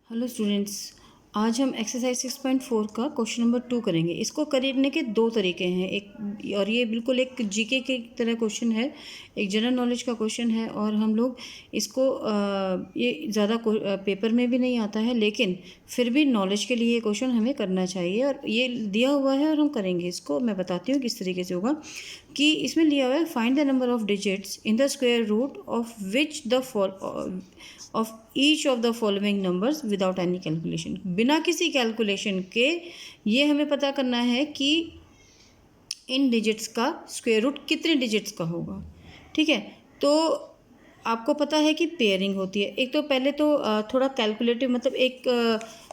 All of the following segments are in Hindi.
हेलो स्टूडेंट्स, आज हम एक्सरसाइज 6.4 का क्वेश्चन नंबर 2 करेंगे। इसको करने के दो तरीके हैं, एक और ये बिल्कुल एक जीके के तरह क्वेश्चन है, एक जनरल नॉलेज का क्वेश्चन है। और हम लोग इसको ये ज़्यादा पेपर में भी नहीं आता है, लेकिन फिर भी नॉलेज के लिए ये क्वेश्चन हमें करना चाहिए और ये दिया हुआ है और हम करेंगे इसको। मैं बताती हूँ किस तरीके से होगा। कि इसमें लिया हुआ है, find the number of digits in the square root of which the of each of the following numbers without any calculation. बिना किसी कैलकुलेशन के ये हमें पता करना है कि इन डिजिट्स का स्क्वायर रूट कितने डिजिट्स का होगा। ठीक है, तो आपको पता है कि पेयरिंग होती है। एक तो पहले तो थोड़ा कैलकुलेटिव, मतलब एक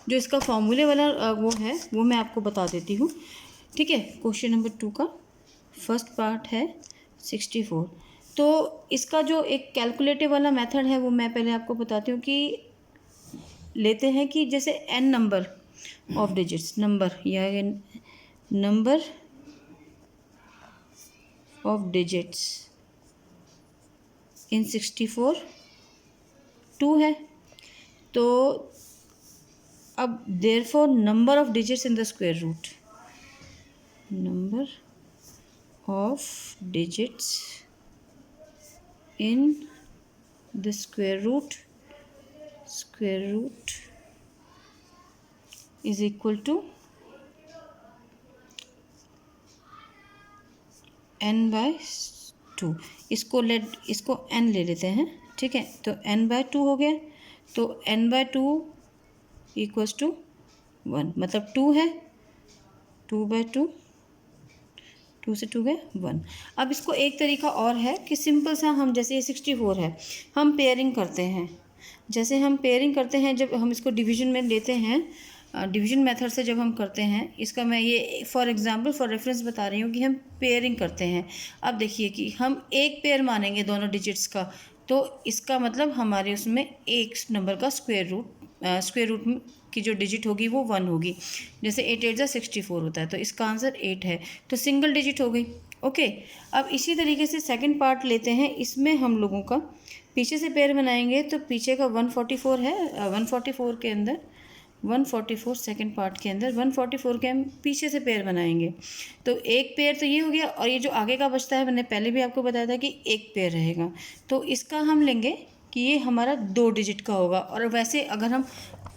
जो इसका फॉर्मूले वाला वो है वो मैं आपको बता देती हूँ। ठीक है, क्वेश्चन नंबर 2 का फर्स्ट पार्ट है 64। तो इसका जो एक कैलकुलेटिव वाला मेथड है वो मैं पहले आपको बताती हूँ कि लेते हैं कि जैसे n number of digits, number या नंबर ऑफ डिजिट्स इन 64 2 है। तो अब therefore number of digits in the square root, number of digits in the square root is equal to n by 2। इसको n ले लेते हैं। ठीक है, तो n by 2 हो गया, तो n by 2 इक्वल्स टू 1, मतलब 2 है, 2 by 2, 2 से 2 गए 1। अब इसको एक तरीका और है कि सिंपल सा, हम जैसे ये 64 है, हम पेयरिंग करते हैं। जैसे हम पेयरिंग करते हैं, जब हम इसको डिवीजन में लेते हैं, डिवीजन मेथड से जब हम करते हैं, इसका मैं ये फॉर एग्जांपल फॉर रेफरेंस बता रही हूँ कि हम पेयरिंग करते हैं। अब देखिए कि हम एक पेयर मानेंगे दोनों डिजिट्स का, तो इसका मतलब हमारे उसमें एक नंबर का स्क्वायर रूट की जो डिजिट होगी वो 1 होगी। जैसे 8 8 64 होता है, तो इसका आंसर 8 है, तो सिंगल डिजिट हो गई। ओके, अब इसी तरीके से सेकंड पार्ट लेते हैं। इसमें हम लोगों का पीछे से पेयर बनाएंगे, तो पीछे का 144 है, 144 के अंदर 144 सेकंड पार्ट के अंदर 144 के हम पीछे से पेयर बनाएंगे। तो एक पेयर तो ये हो गया, और ये जो आगे का बचता है, मैंने पहले भी आपको बताया था कि एक पेयर रहेगा, तो इसका हम लेंगे कि ये हमारा 2 डिजिट का होगा। और वैसे अगर हम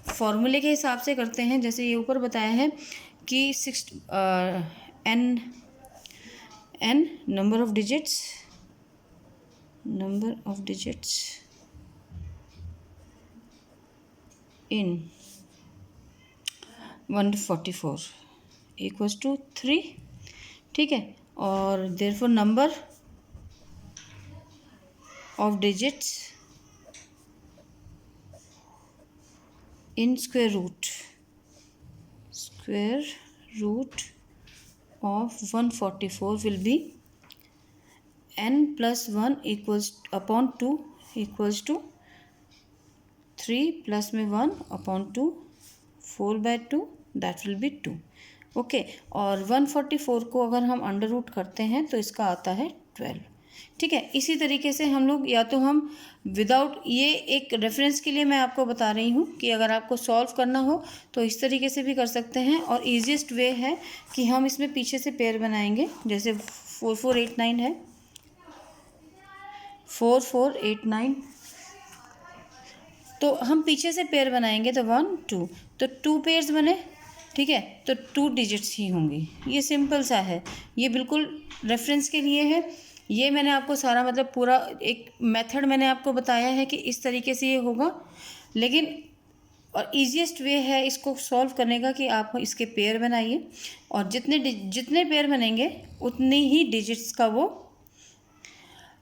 फॉर्मूले के हिसाब से करते हैं, जैसे ये ऊपर बताया है कि n number of digits in 144 equals to 3। ठीक है, और therefore number of digits in square root of 144 will be n plus 1 equals upon 2 equals to 3 plus में 1 upon 2, 4 by 2, that will be 2। Okay, और 144 को अगर हम अंडर रूट करते हैं तो इसका आता है 12। ठीक है, इसी तरीके से हम लोग, या तो हम विदाउट, ये एक रेफरेंस के लिए मैं आपको बता रही हूँ कि अगर आपको सॉल्व करना हो तो इस तरीके से भी कर सकते हैं। और ईजीएस्ट वे है कि हम इसमें पीछे से पेयर बनाएंगे। जैसे 4489 है, 4489, तो हम पीछे से पेयर बनाएंगे, तो 1 2, तो 2 पेयर्स बने। ठीक है, तो 2 डिजिट्स ही होंगी। ये सिंपल सा है, ये बिल्कुल रेफरेंस के लिए है। ये मैंने आपको सारा, मतलब पूरा एक मेथड मैंने आपको बताया है कि इस तरीके से ये होगा। लेकिन और ईजीएस्ट वे है इसको सॉल्व करने का कि आप इसके पेयर बनाइए, और जितने पेयर बनेंगे उतने ही डिजिट्स का वो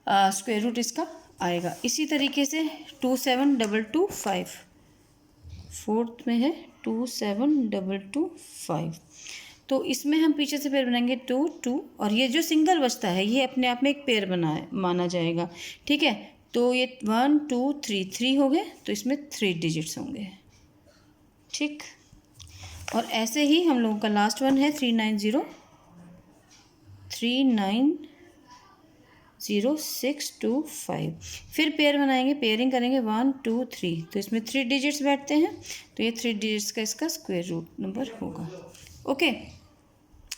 स्क्वायर रूट इसका आएगा। इसी तरीके से 27225, फोर्थ में है 27225, तो इसमें हम पीछे से पेयर बनाएंगे 2 2, और ये जो सिंगल बचता है ये अपने आप में एक पेयर माना जाएगा। ठीक है, तो ये 1 2 3 3 हो गए, तो इसमें 3 डिजिट्स होंगे। ठीक, और ऐसे ही हम लोगों का लास्ट वन है 390 0,625। फिर पेयर बनाएंगे, पेयरिंग करेंगे 1 2 3, तो इसमें 3 डिजिट्स बैठते हैं, तो ये 3 डिजिट्स का इसका स्क्वायर रूट नंबर होगा। ओके,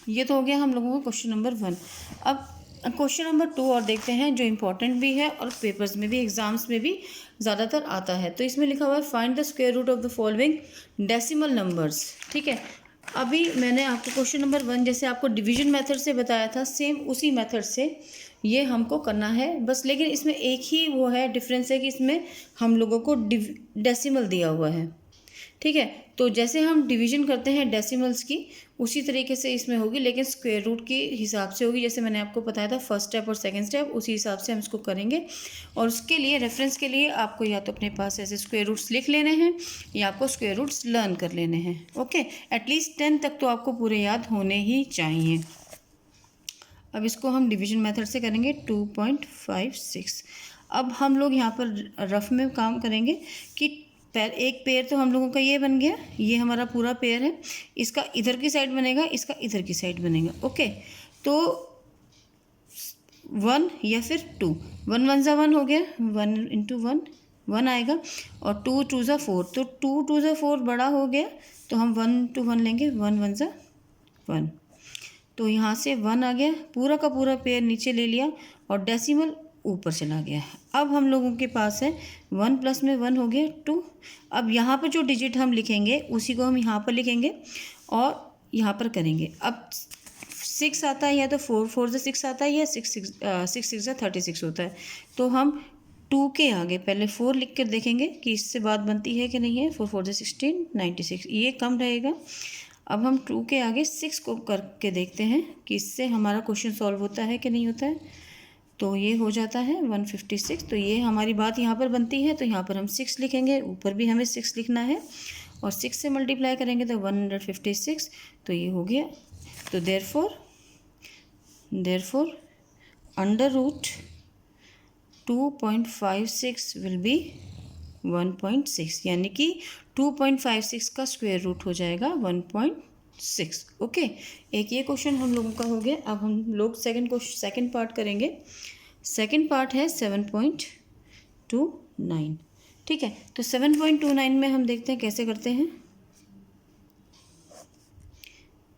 ये तो हो गया हम लोगों का क्वेश्चन नंबर 1। अब क्वेश्चन नंबर 2 और देखते हैं, जो इम्पोर्टेंट भी है और पेपर्स में भी, एग्जाम्स में भी ज़्यादातर आता है। तो इसमें लिखा हुआ है find the square root of the following decimal numbers. ठीक है, अभी मैंने आपको क्वेश्चन नंबर 1 जैसे आपको डिवीजन मेथड से बताया था, सेम उसी मेथड से ये हमको करना है बस, लेकिन इसमें एक ही वो है, डिफरेंस है कि इसमें हम लोगों को डेसिमल दिया हुआ है। ठीक है, तो जैसे हम डिवीजन करते हैं डेसिमल्स की, उसी तरीके से इसमें होगी, लेकिन स्क्वायर रूट के हिसाब से होगी। जैसे मैंने आपको बताया था फर्स्ट स्टेप और सेकंड स्टेप, उसी हिसाब से हम इसको करेंगे। और उसके लिए रेफरेंस के लिए आपको या तो अपने पास ऐसे स्क्वायर रूट्स लिख लेने हैं, या आपको स्क्वायर रूट्स लर्न कर लेने हैं। ओके, एटलीस्ट 10 तक तो आपको पूरे याद होने ही चाहिए। अब इसको हम डिवीजन मेथड से करेंगे 2.56। अब हम लोग यहाँ पर रफ में काम करेंगे कि एक पेयर तो हम लोगों का ये बन गया, ये हमारा पूरा पेयर है, इसका इधर की साइड बनेगा, इसका इधर की साइड बनेगा। ओके, तो 1 या फिर 2, 1 1 ज़ा 1 हो गया, 1 इंटू 1 1 आएगा, और 2 2 ज़ा 4, तो 2 2 ज़ा 4 बड़ा हो गया, तो हम 1 to 1 लेंगे, 1 1 ज़ा 1, तो यहाँ से 1 आ गया, पूरा का पूरा पेयर नीचे ले लिया और डेसिमल ऊपर चला गया। अब हम लोगों के पास है 1 प्लस में 1 हो गया 2। अब यहाँ पर जो डिजिट हम लिखेंगे उसी को हम यहाँ पर लिखेंगे और यहाँ पर करेंगे। अब 6 आता है, या तो 4 4 से 6 आता है, या 6 6 से 36 होता है। तो हम 2 के आगे पहले 4 लिख कर देखेंगे कि इससे बात बनती है कि नहीं है। 4 4 से 16 96, ये कम रहेगा। अब हम 2 के आगे 6 को करके देखते हैं कि इससे हमारा क्वेश्चन सॉल्व होता है कि नहीं होता है। तो ये हो जाता है 156, तो ये हमारी बात यहाँ पर बनती है। तो यहाँ पर हम 6 लिखेंगे, ऊपर भी हमें 6 लिखना है, और 6 से मल्टीप्लाई करेंगे तो 156, तो ये हो गया। तो therefore under root 2.56 will be 1.6, यानी कि 2.56 का स्क्वायर रूट हो जाएगा 1.6। ओके, एक ये क्वेश्चन हम लोगों का हो गया। अब हम लोग सेकंड पार्ट करेंगे। सेकंड पार्ट है 7.29। ठीक है, तो 7.29 में हम देखते हैं कैसे करते हैं।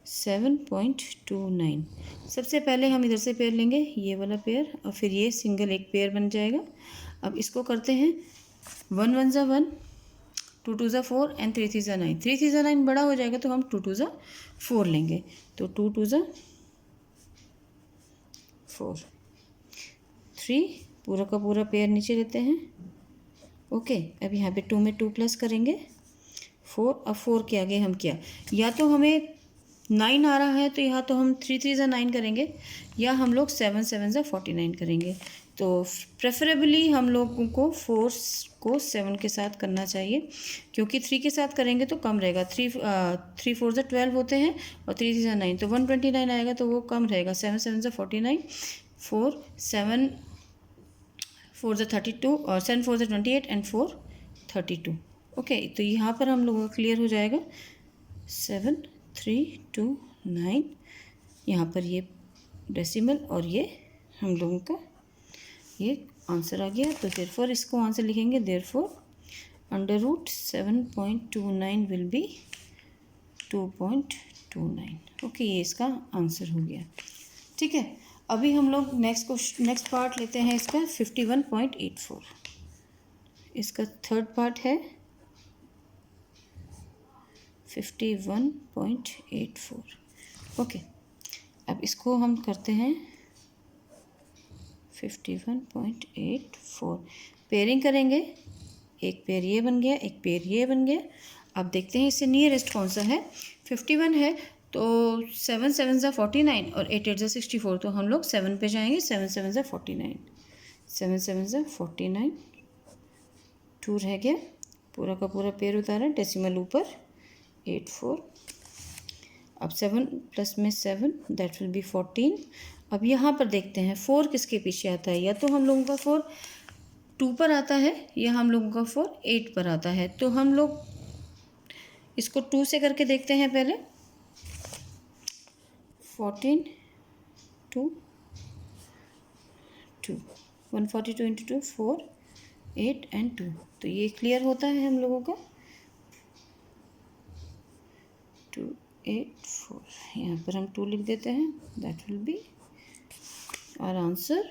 7.29, सबसे पहले हम इधर से पेयर लेंगे, ये वाला पेयर, और फिर ये सिंगल एक पेयर बन जाएगा। अब इसको करते हैं 1 1 ज़ा 1, 2 2 ज़ा 4 एंड 3 3 ज़ा 9। 3 3 ज़ा 9 बड़ा हो जाएगा, तो हम 2 2 ज़ा 4 लेंगे, तो 2 2 ज़ा 4, 3 पूरा का पूरा पेयर नीचे लेते हैं। ओके, अब यहाँ पे 2 में 2 प्लस करेंगे 4। अब 4 के आगे हम क्या, या तो हमें 9 आ रहा है तो यहाँ तो हम 3 3 ज़ा 9 करेंगे, या हम लोग 7 7 ज़ा 49 करेंगे। तो प्रेफरेबली हम लोगों को 4 को 7 के साथ करना चाहिए, क्योंकि 3 के साथ करेंगे तो कम रहेगा। 3 4 ज़ा 12 होते हैं, और 3 3 ज़ा 9, तो 129 आएगा, तो वो कम रहेगा। 7 7 ज़ा 49, 4 7 4 ज़ा 32, और 7 4 ज़ा 28 एंड 4 32। ओके, तो यहाँ पर हम लोगों का क्लियर हो जाएगा 7 3 2 9। यहाँ पर ये डेसिमल और ये हम लोगों का ये आंसर आ गया। तो देयरफॉर इसको आंसर लिखेंगे, therefore under root 7.29 will be 2.29। Okay, ये इसका आंसर हो गया। ठीक है, अभी हम लोग नेक्स्ट पार्ट लेते हैं इसका 51.84। इसका थर्ड पार्ट है 51.84। ओके, अब इसको हम करते हैं 51.84, पेयरिंग करेंगे। एक पेयर ये बन गया, एक पेयर ये बन गया। अब देखते हैं इससे नियरेस्ट कौन सा है। 51 है, तो 7 7 ज़ा 49 और 8 8 ज़ा 64, तो हम लोग 7 पे जाएंगे। 7 7 ज़ा 49, 7 7 ज़ा 49, 2 रह गया, पूरा का पूरा पेयर उतारा, डेसिमल ऊपर 84। अब 7 प्लस में 7, दैट विल बी 14। अब यहाँ पर देखते हैं 4 किसके पीछे आता है, या तो हम लोगों का 4 2 पर आता है, या हम लोगों का 4 8 पर आता है। तो हम लोग इसको 2 से करके देखते हैं पहले। 14 2 2, 142 इंटू 2 4, 8 एंड 2। तो ये क्लियर होता है हम लोगों का 284। यहाँ पर हम 2 लिख देते हैं, that will be our answer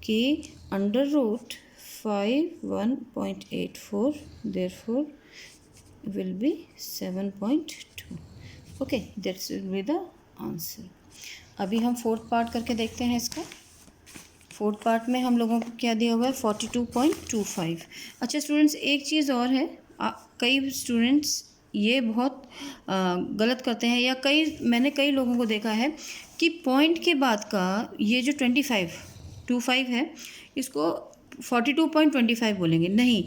कि under root 51.84 therefore will be 7.2। Okay, that's will be the answer. अभी हम फोर्थ पार्ट करके देखते हैं इसका। फोर्थ पार्ट में हम लोगों को क्या दिया हुआ है 42.25। अच्छा स्टूडेंट्स, एक चीज़ और है, कई स्टूडेंट्स ये बहुत गलत करते हैं, या मैंने कई लोगों को देखा है कि पॉइंट के बाद का ये जो 25 है इसको 42.25 बोलेंगे। नहीं,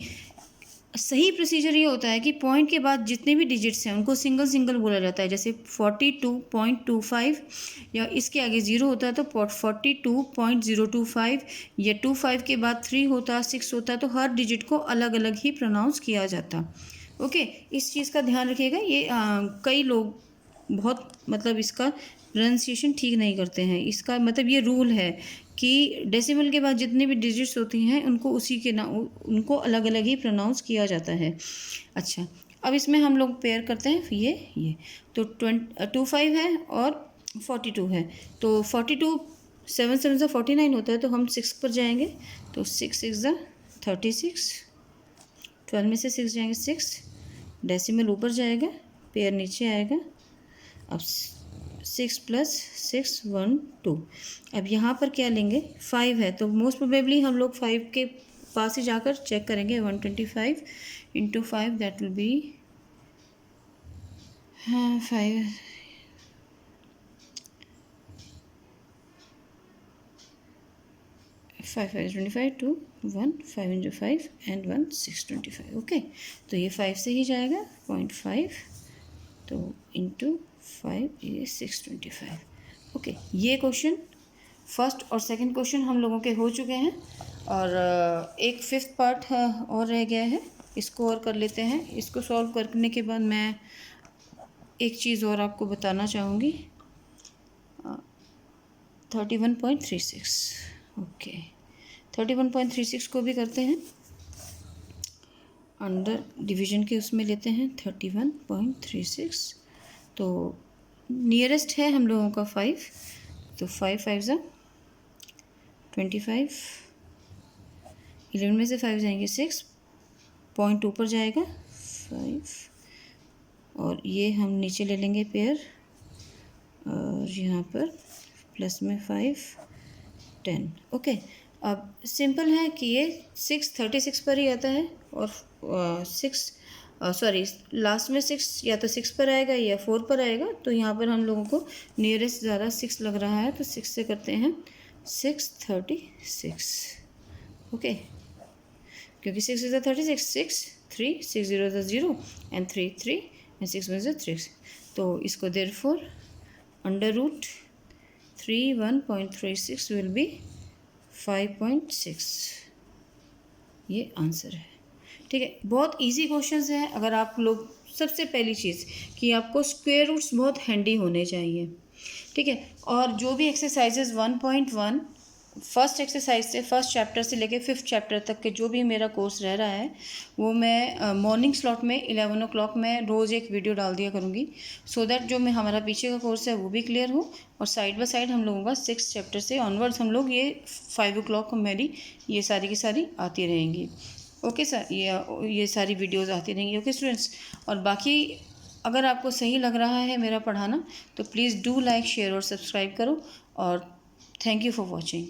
सही प्रोसीजर ये होता है कि पॉइंट के बाद जितने भी डिजिट्स हैं उनको सिंगल सिंगल बोला जाता है। जैसे 42.25 या इसके आगे 0 होता है तो 42.025, या 25 के बाद 3 होता, 6 होता, तो हर डिजिट को अलग अलग ही प्रोनाउंस किया जाता। ओके, इस चीज़ का ध्यान रखिएगा। ये कई लोग बहुत मतलब इसका प्रोनाउंसिएशन ठीक नहीं करते हैं। इसका मतलब ये रूल है कि डेसिमल के बाद जितनी भी डिजिट्स होती हैं उनको उनको अलग अलग ही प्रोनाउंस किया जाता है। अच्छा, अब इसमें हम लोग पेयर करते हैं ये तो 25 है और 42 है, तो 42 7 7 से 49 होता है, तो हम 6 पर जाएंगे, तो 6 6 36, 12 में से 6 जाएंगे 6, डेसिमल ऊपर जाएगा, पेयर नीचे आएगा। अब 6 + 6 1 2। अब यहाँ पर क्या लेंगे 5 है, तो मोस्ट प्रोबेबली हम लोग 5 के पास ही जाकर चेक करेंगे। 125 into 5 that will B 5 5 5 25 2 1 5 into 5 and 1 6 25। Okay, तो ये 5 से ही जाएगा 0.5, तो इंटू 5 ये 625। ओके, ये क्वेश्चन फर्स्ट और सेकंड क्वेश्चन हम लोगों के हो चुके हैं, और एक फिफ्थ पार्ट और रह गया है, इसको और कर लेते हैं। इसको सॉल्व करने के बाद मैं एक चीज़ और आपको बताना चाहूँगी। 31.36। ओके, 31.36 को भी करते हैं, अंडर डिवीजन के उसमें लेते हैं 31.36। तो नियरेस्ट है हम लोगों का 5, तो 5 5 25, 11 में से 5 जाएंगे 6, पॉइंट ऊपर जाएगा 5, और ये हम नीचे ले लेंगे पेयर, और यहाँ पर प्लस में 5 10। ओके, अब सिंपल है कि ये 36 पर ही आता है, और 6 लास्ट में 6 या तो 6 पर आएगा या 4 पर आएगा, तो यहाँ पर हम लोगों को नियरेस्ट ज़्यादा 6 लग रहा है, तो 6 से करते हैं 636। ओके, क्योंकि 6 is 36, 6 3 6 0 is 0 and 3 3 and 6 1 is 3। तो इसको therefore under root 31.36 will be 5.6। ये आंसर है। ठीक है, बहुत इजी क्वेश्चंस हैं। अगर आप लोग, सबसे पहली चीज़ कि आपको स्क्वायर रूट्स बहुत हैंडी होने चाहिए। ठीक है, और जो भी एक्सरसाइजेज 1.1 फर्स्ट एक्सरसाइज से, फर्स्ट चैप्टर से लेके 5th चैप्टर तक के जो भी मेरा कोर्स रह रहा है, वो मैं मॉर्निंग स्लॉट में 11 o'clock में रोज़ एक वीडियो डाल दिया करूँगी, सो दैट जो मैं हमारा पीछे का कोर्स है वो भी क्लियर हो, और साइड बाय साइड हम लोगों का 6th चैप्टर से ऑनवर्ड्स हम लोग ये 5 o'clock को मेरी ये सारी की सारी आती रहेंगी। ओके सर, ये सारी वीडियोस आती रहेंगी। ओके स्टूडेंट्स, और बाकी अगर आपको सही लग रहा है मेरा पढ़ाना, तो प्लीज़ डू लाइक शेयर और सब्सक्राइब करो, और थैंक यू फॉर वॉचिंग।